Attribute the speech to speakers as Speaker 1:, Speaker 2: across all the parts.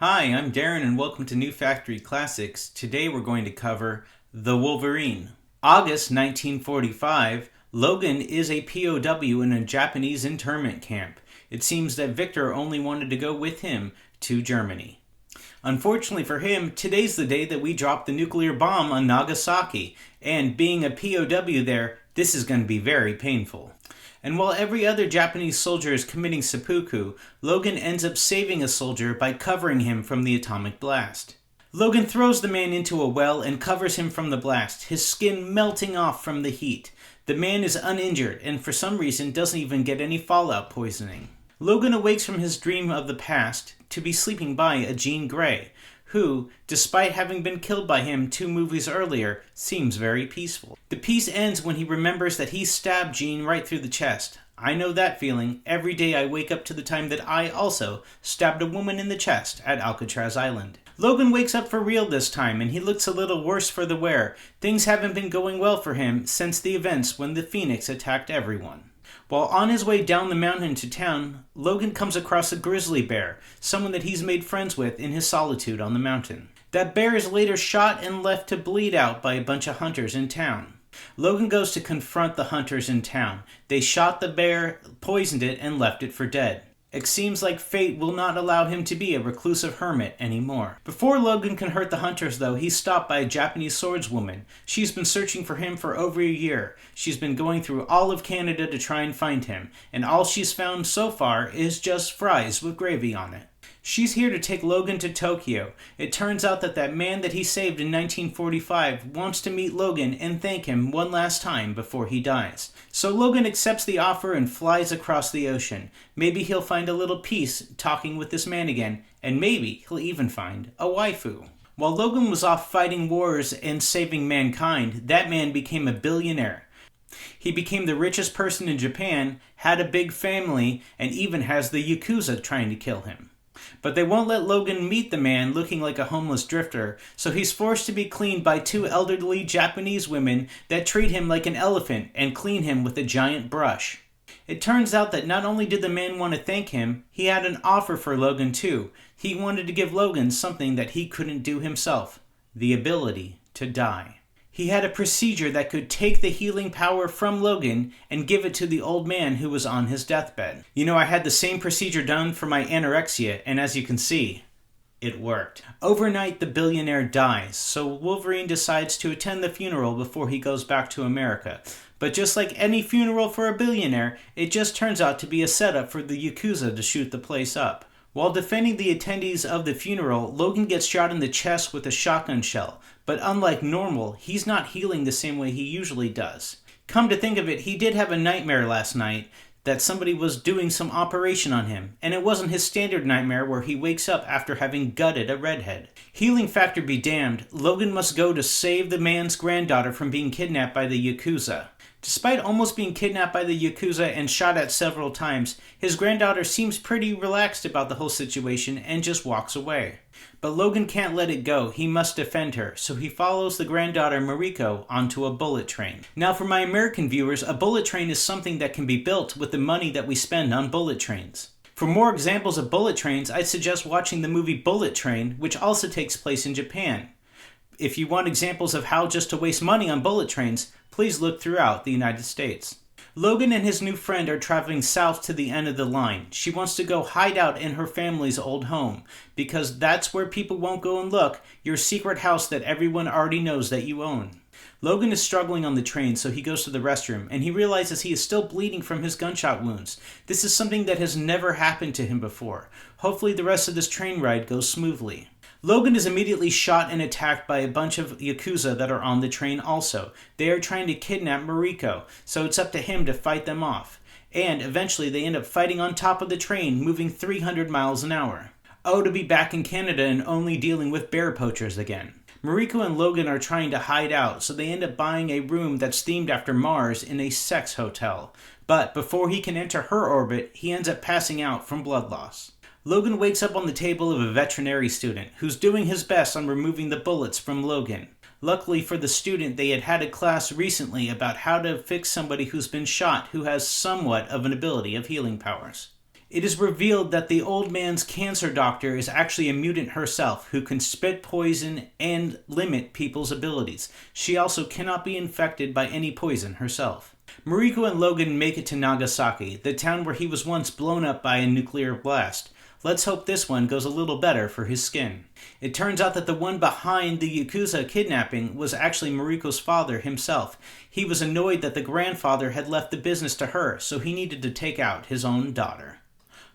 Speaker 1: Hi, I'm Darren and welcome to New Factory Classics. Today we're going to cover The Wolverine. August 1945, Logan is a POW in a Japanese internment camp. It seems that Victor only wanted to go with him to Germany. Unfortunately for him, today's the day that we dropped the nuclear bomb on Nagasaki, and being a POW there, this is going to be very painful. And while every other Japanese soldier is committing seppuku, Logan ends up saving a soldier by covering him from the atomic blast. Logan throws the man into a well and covers him from the blast, his skin melting off from the heat. The man is uninjured and for some reason doesn't even get any fallout poisoning. Logan awakes from his dream of the past to be sleeping by a Jean Grey, who, despite having been killed by him 2 movies earlier, seems very peaceful. The peace ends when he remembers that he stabbed Jean right through the chest. I know that feeling. Every day I wake up to the time that I also stabbed a woman in the chest at Alcatraz Island. Logan wakes up for real this time, and he looks a little worse for the wear. Things haven't been going well for him since the events when the Phoenix attacked everyone. While on his way down the mountain to town, Logan comes across a grizzly bear, someone that he's made friends with in his solitude on the mountain. That bear is later shot and left to bleed out by a bunch of hunters in town. Logan goes to confront the hunters in town. They shot the bear, poisoned it, and left it for dead. It seems like fate will not allow him to be a reclusive hermit anymore. Before Logan can hurt the hunters, though, he's stopped by a Japanese swordswoman. She's been searching for him for over a year. She's been going through all of Canada to try and find him, and all she's found so far is just fries with gravy on it. She's here to take Logan to Tokyo. It turns out that man that he saved in 1945 wants to meet Logan and thank him one last time before he dies. So Logan accepts the offer and flies across the ocean. Maybe he'll find a little peace talking with this man again, and maybe he'll even find a waifu. While Logan was off fighting wars and saving mankind, that man became a billionaire. He became the richest person in Japan, had a big family, and even has the Yakuza trying to kill him. But they won't let Logan meet the man looking like a homeless drifter, so he's forced to be cleaned by 2 elderly Japanese women that treat him like an elephant and clean him with a giant brush. It turns out that not only did the man want to thank him, he had an offer for Logan too. He wanted to give Logan something that he couldn't do himself: the ability to die. He had a procedure that could take the healing power from Logan and give it to the old man who was on his deathbed. You know, I had the same procedure done for my anorexia, and as you can see, it worked. Overnight, the billionaire dies, so Wolverine decides to attend the funeral before he goes back to America. But just like any funeral for a billionaire, it just turns out to be a setup for the Yakuza to shoot the place up. While defending the attendees of the funeral, Logan gets shot in the chest with a shotgun shell, but unlike normal, he's not healing the same way he usually does. Come to think of it, he did have a nightmare last night that somebody was doing some operation on him, and it wasn't his standard nightmare where he wakes up after having gutted a redhead. Healing factor be damned, Logan must go to save the man's granddaughter from being kidnapped by the Yakuza. Despite almost being kidnapped by the Yakuza and shot at several times, his granddaughter seems pretty relaxed about the whole situation and just walks away. But Logan can't let it go. He must defend her, so he follows the granddaughter Mariko onto a bullet train. Now for my American viewers, a bullet train is something that can be built with the money that we spend on bullet trains. For more examples of bullet trains, I'd suggest watching the movie Bullet Train, which also takes place in Japan. If you want examples of how just to waste money on bullet trains, please look throughout the United States. Logan and his new friend are traveling south to the end of the line. She wants to go hide out in her family's old home, because that's where people won't go and look, your secret house that everyone already knows that you own. Logan is struggling on the train, so he goes to the restroom, and he realizes he is still bleeding from his gunshot wounds. This is something that has never happened to him before. Hopefully the rest of this train ride goes smoothly. Logan is immediately shot and attacked by a bunch of Yakuza that are on the train also. They are trying to kidnap Mariko, so it's up to him to fight them off. And eventually they end up fighting on top of the train, moving 300 miles an hour. Oh, to be back in Canada and only dealing with bear poachers again. Mariko and Logan are trying to hide out, so they end up buying a room that's themed after Mars in a sex hotel. But before he can enter her orbit, he ends up passing out from blood loss. Logan wakes up on the table of a veterinary student who's doing his best on removing the bullets from Logan. Luckily for the student, they had had a class recently about how to fix somebody who's been shot who has somewhat of an ability of healing powers. It is revealed that the old man's cancer doctor is actually a mutant herself who can spit poison and limit people's abilities. She also cannot be infected by any poison herself. Mariko and Logan make it to Nagasaki, the town where he was once blown up by a nuclear blast. Let's hope this one goes a little better for his skin. It turns out that the one behind the Yakuza kidnapping was actually Mariko's father himself. He was annoyed that the grandfather had left the business to her, so he needed to take out his own daughter.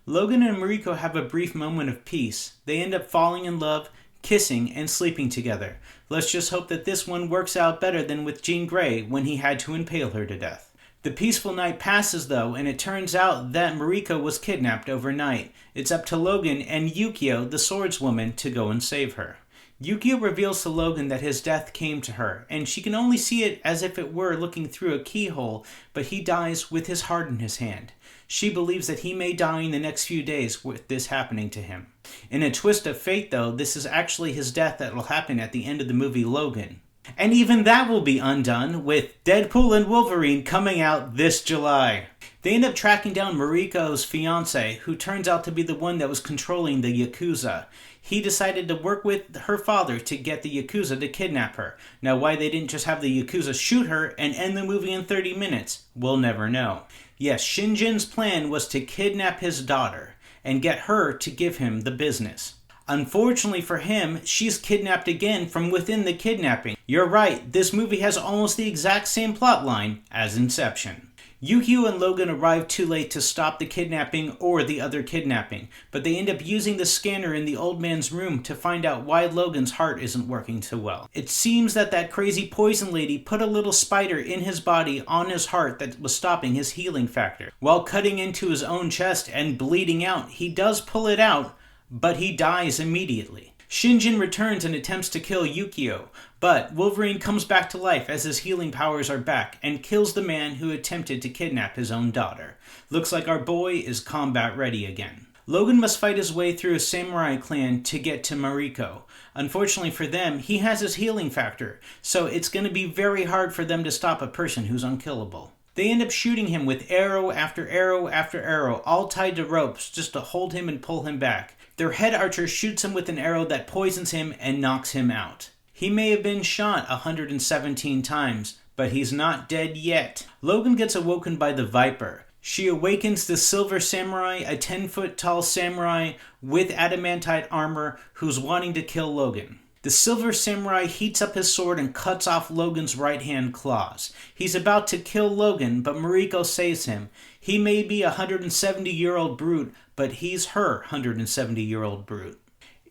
Speaker 1: Logan and Mariko have a brief moment of peace. They end up falling in love, kissing, and sleeping together. Let's just hope that this one works out better than with Jean Grey when he had to impale her to death. The peaceful night passes though, and it turns out that Mariko was kidnapped overnight. It's up to Logan and Yukio, the swordswoman, to go and save her. Yukio reveals to Logan that his death came to her, and she can only see it as if it were looking through a keyhole, but he dies with his heart in his hand. She believes that he may die in the next few days with this happening to him. In a twist of fate though, this is actually his death that will happen at the end of the movie Logan. And even that will be undone with Deadpool and Wolverine coming out this July. They end up tracking down Mariko's fiancé, who turns out to be the one that was controlling the Yakuza. He decided to work with her father to get the Yakuza to kidnap her. Now, why they didn't just have the Yakuza shoot her and end the movie in 30 minutes, we'll never know. Yes, Shinjin's plan was to kidnap his daughter and get her to give him the business. Unfortunately for him, she's kidnapped again from within the kidnapping. You're right, this movie has almost the exact same plotline as Inception. Yukio and Logan arrive too late to stop the kidnapping or the other kidnapping, but they end up using the scanner in the old man's room to find out why Logan's heart isn't working too well. It seems that crazy poison lady put a little spider in his body on his heart that was stopping his healing factor. While cutting into his own chest and bleeding out, he does pull it out, but he dies immediately. Shinjin returns and attempts to kill Yukio, but Wolverine comes back to life as his healing powers are back and kills the man who attempted to kidnap his own daughter. Looks like our boy is combat ready again. Logan must fight his way through a samurai clan to get to Mariko. Unfortunately for them, he has his healing factor, so it's going to be very hard for them to stop a person who's unkillable. They end up shooting him with arrow after arrow after arrow, all tied to ropes just to hold him and pull him back. Their head archer shoots him with an arrow that poisons him and knocks him out. He may have been shot 117 times, but he's not dead yet. Logan gets awoken by the Viper. She awakens the Silver Samurai, a 10-foot-tall samurai with adamantite armor who's wanting to kill Logan. The Silver Samurai heats up his sword and cuts off Logan's right-hand claws. He's about to kill Logan, but Mariko saves him. He may be a 170-year-old brute, but he's her 170-year-old brute.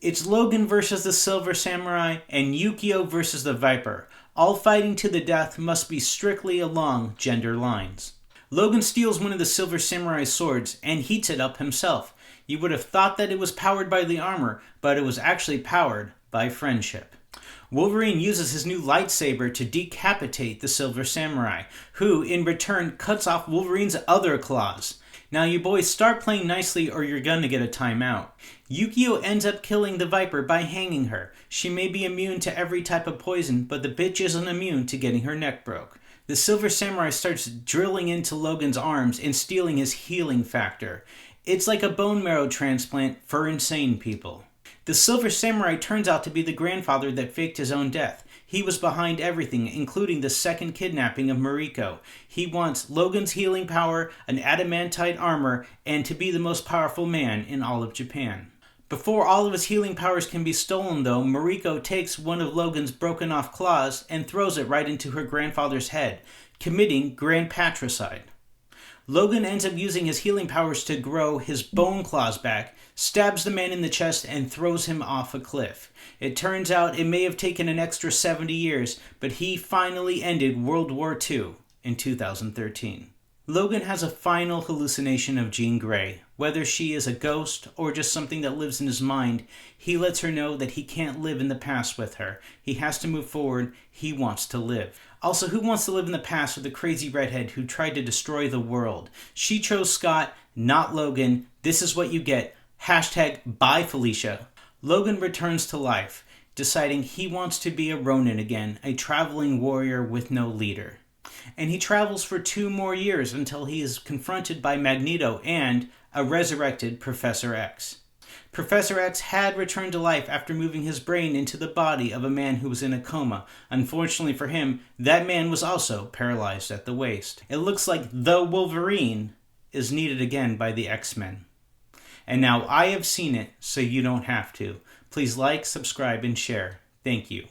Speaker 1: It's Logan versus the Silver Samurai and Yukio versus the Viper. All fighting to the death must be strictly along gender lines. Logan steals one of the Silver Samurai's swords and heats it up himself. You would have thought that it was powered by the armor, but it was actually powered by friendship. Wolverine uses his new lightsaber to decapitate the Silver Samurai, who in return cuts off Wolverine's other claws. Now you boys start playing nicely or you're gonna get a timeout. Yukio ends up killing the Viper by hanging her. She may be immune to every type of poison, but the bitch isn't immune to getting her neck broke. The Silver Samurai starts drilling into Logan's arms and stealing his healing factor. It's like a bone marrow transplant for insane people. The Silver Samurai turns out to be the grandfather that faked his own death. He was behind everything, including the second kidnapping of Mariko. He wants Logan's healing power, an adamantite armor, and to be the most powerful man in all of Japan. Before all of his healing powers can be stolen, though, Mariko takes one of Logan's broken off claws and throws it right into her grandfather's head, committing grand patricide. Logan ends up using his healing powers to grow his bone claws back, stabs the man in the chest, and throws him off a cliff. It turns out it may have taken an extra 70 years, but he finally ended World War II in 2013. Logan has a final hallucination of Jean Grey. Whether she is a ghost or just something that lives in his mind, he lets her know that he can't live in the past with her. He has to move forward. He wants to live. Also, who wants to live in the past with the crazy redhead who tried to destroy the world? She chose Scott, not Logan. This is what you get. Hashtag bye Felicia. Logan returns to life, deciding he wants to be a Ronin again, a traveling warrior with no leader. And he travels for 2 more years until he is confronted by Magneto and a resurrected Professor X. Professor X had returned to life after moving his brain into the body of a man who was in a coma. Unfortunately for him, that man was also paralyzed at the waist. It looks like the Wolverine is needed again by the X-Men. And now I have seen it, so you don't have to. Please like, subscribe, and share. Thank you.